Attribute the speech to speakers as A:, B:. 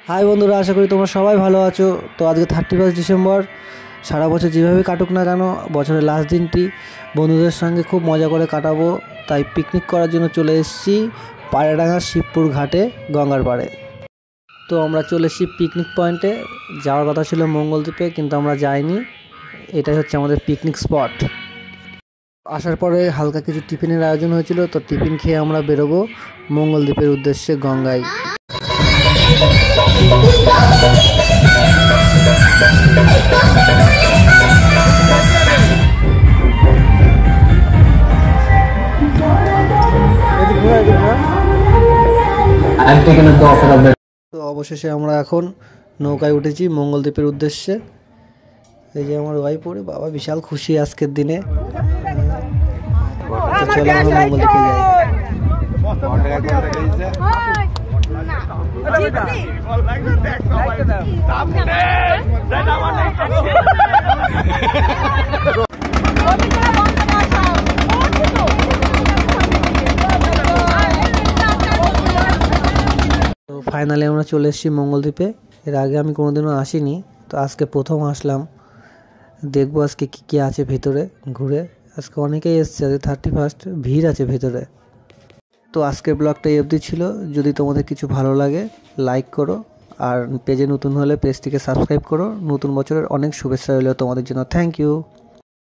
A: High বন্ধুরা, আশা করি তোমরা সবাই ভালো আছো। তো আজকে 31 ডিসেম্বর। সারা বছর যেভাবে কাটুক না কেন, বছরের লাস্ট দিনটি বন্ধুদের সঙ্গে খুব মজা করে কাটাবো। তাই পিকনিক করার জন্য চলে এসেছি পায়রাডাঙ্গা শিবপুর ঘাটে, গঙ্গার পাড়ে। তো আমরা চলে এসেছি পিকনিক পয়েন্টে। যাওয়ার কথা ছিল মঙ্গলদ্বীপে, কিন্তু আমরা যাইনি। এটাই হচ্ছে আমাদের পিকনিক স্পট। আসার পরে হালকা কিছু টিফিনের আয়োজন হয়েছিল, তো টিফিন খেয়ে আমরা বেরোবো মঙ্গলদ্বীপের উদ্দেশ্যে গঙ্গায়। তো অবশেষে আমরা এখন নৌকায় উঠেছি মঙ্গলদ্বীপের উদ্দেশ্যে। এই যে আমার ওয়াইফ, ওরে বাবা বিশাল খুশি আজকের দিনে। চলো আমরা মঙ্গলদ্বীপে যাই। তো ফাইনালি আমরা চলে এসেছি মঙ্গলদ্বীপে। এর আগে আমি কোনোদিনও আসিনি, তো আজকে প্রথম আসলাম। দেখবো আজকে কি কি আছে ভেতরে ঘুরে। আজকে অনেকেই এসছে, আজকে 31, ভিড় আছে ভেতরে। তো আজকের ব্লগটা এই অবধি ছিল। যদি তোমাদের কিছু ভালো লাগে লাইক করো, আর পেজে নতুন হলে পেজটিকে সাবস্ক্রাইব করো। নতুন বছরের অনেক শুভেচ্ছা রইল তোমাদের জন্য। Thank you.